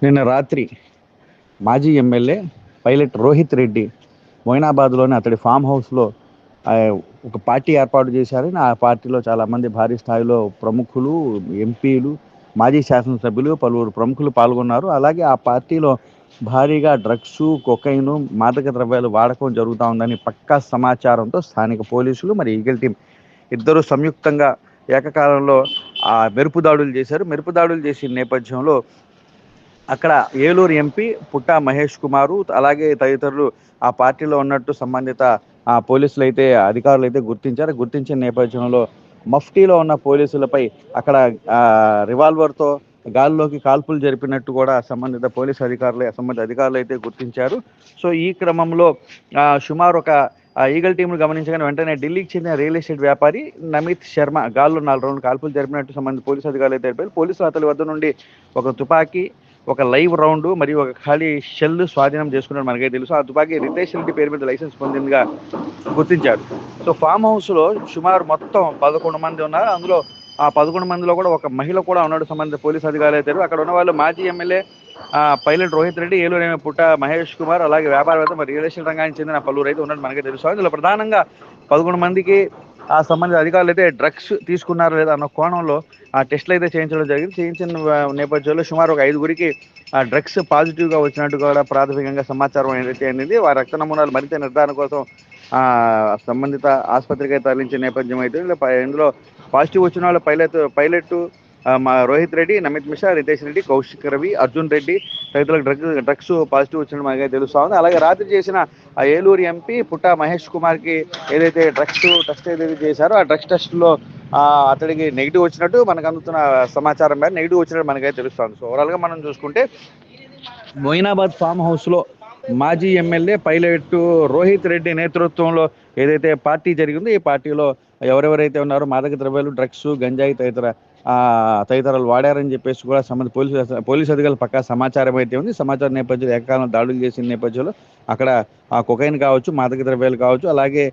నిన్న రాత్రి మాజీ ఎమ్మెల్యే పైలట్ రోహిత్ రెడ్డి మొయినాబాద్లోని అతడి ఫామ్ హౌస్లో ఒక పార్టీ ఏర్పాటు చేశారని, ఆ పార్టీలో చాలామంది భారీ స్థాయిలో ప్రముఖులు, ఎంపీలు, మాజీ శాసనసభ్యులు, పలువురు ప్రముఖులు పాల్గొన్నారు. అలాగే ఆ పార్టీలో భారీగా డ్రగ్స్, కొకైను, మాదక ద్రవ్యాలు వాడకం జరుగుతూ ఉందని పక్కా సమాచారంతో స్థానిక పోలీసులు మరి ఈగల్ టీం ఇద్దరు సంయుక్తంగా ఏకకాలంలో మెరుపు దాడులు చేశారు. మెరుపు దాడులు చేసిన నేపథ్యంలో అక్కడ ఏలూరు ఎంపీ పుట్టా మహేష్ కుమారు అలాగే తదితరులు ఆ పార్టీలో ఉన్నట్టు సంబంధిత పోలీసులు అయితే అధికారులు అయితే గుర్తించిన నేపథ్యంలో మఫ్టీలో ఉన్న పోలీసులపై అక్కడ రివాల్వర్తో గాల్లోకి కాల్పులు జరిపినట్టు కూడా సంబంధిత అధికారులు అయితే గుర్తించారు. సో ఈ క్రమంలో సుమారు ఒక ఈగల్ టీంను గమనించగానే వెంటనే ఢిల్లీకి చెందిన రియల్ ఎస్టేట్ వ్యాపారి నమిత్ శర్మ గాల్లో 4 రౌండ్లు కాల్పులు జరిపినట్టు సంబంధిత పోలీసు అధికారులు అయితే తెలిపారు. పోలీసులు అతని వద్ద నుండి ఒక తుపాకీ, ఒక లైవ్ రౌండ్ మరియు ఒక ఖాళీ షెల్ స్వాధీనం చేసుకున్నట్టు మనకైతే తెలుసు. ఆ తుపాకీ రితేష్ రెడ్డి పేరు మీద లైసెన్స్ పొందిందిగా గుర్తించారు. సో ఫామ్ హౌస్లో సుమారు మొత్తం 11 మంది ఉన్నారు. అందులో ఆ 11 మందిలో కూడా ఒక మహిళ కూడా ఉన్నట్టు సంబంధిత పోలీసు అధికారులు అయితే అక్కడ ఉన్న వాళ్ళు మాజీ MLA pilot Rohit Reddy, Eluru MP పుట్ట మహేష్ కుమార్, అలాగే వ్యాపారవేత్త మరి రియల్ ఎస్టేట్ రంగానికి చెందిన పలువురు అయితే ఉన్నట్టు మనకే తెలుసు. ఇందులో ప్రధానంగా 11 మందికి ఆ సంబంధిత అధికారులు అయితే డ్రగ్స్ తీసుకున్నారా లేదా అన్న కోణంలో టెస్టులు అయితే చేయించడం జరిగింది. చేయించిన నేపథ్యంలో సుమారు ఒక 5గురికి డ్రగ్స్ పాజిటివ్గా వచ్చినట్టు కూడా ప్రాథమికంగా సమాచారం ఏదైతే అనేది వారి రక్త నమూనాలు మరింత నిర్ధారణ కోసం సంబంధిత ఆసుపత్రికి తరలించే నేపథ్యం అయితే ఇందులో పాజిటివ్ వచ్చిన వాళ్ళు పైలట్ రోహిత్ రెడ్డి, నమిత్ మిశ్రా, రితేష్ రెడ్డి, కౌశిక్ రవి, అర్జున్ రెడ్డి తదితరులకు డ్రగ్స్ పాజిటివ్ వచ్చినట్టు మనకైతే తెలుస్తూ ఉంది. అలాగే రాత్రి చేసిన ఏలూరు ఎంపీ పుట్టా మహేష్ కుమార్కి ఏదైతే డ్రగ్స్ టెస్ట్ ఏదైతే చేశారో ఆ డ్రగ్స్ టెస్ట్లో అతడికి నెగిటివ్ వచ్చినట్టు మనకు అందుతున్న సమాచారం మేర నెగిటివ్ వచ్చినట్టు మనకైతే తెలుస్తుంది. సో ఓవరాల్గా మనం చూసుకుంటే మొయినాబాద్ ఫామ్ హౌస్లో మాజీ ఎమ్మెల్యే పైలట్ రోహిత్ రెడ్డి నేతృత్వంలో ఏదైతే పార్టీ జరిగిందో ఈ పార్టీలో ఎవరెవరైతే ఉన్నారో మాదక ద్రవ్యాలు, డ్రగ్స్, గంజాయి తదితరాలు వాడారని చెప్పేసి కూడా సంబంధిత పోలీసు అధికారులు పక్కా సమాచారం అయితే ఉంది. సమాచారం నేపథ్యంలో ఏకకాలంలో దాడులు చేసిన నేపథ్యంలో అక్కడ కొకైన్ కావచ్చు, మాదక ద్రవ్యాలు కావచ్చు, అలాగే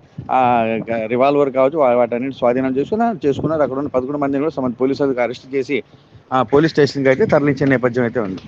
రివాల్వర్ కావచ్చు, వాటన్నిటి స్వాధీనం చేసుకున్నారు. అక్కడ ఉన్న 11 మందిని కూడా సంబంధిత పోలీసు అధికారులు అరెస్ట్ చేసి పోలీస్ స్టేషన్కి అయితే తరలించే నేపథ్యం అయితే ఉంది.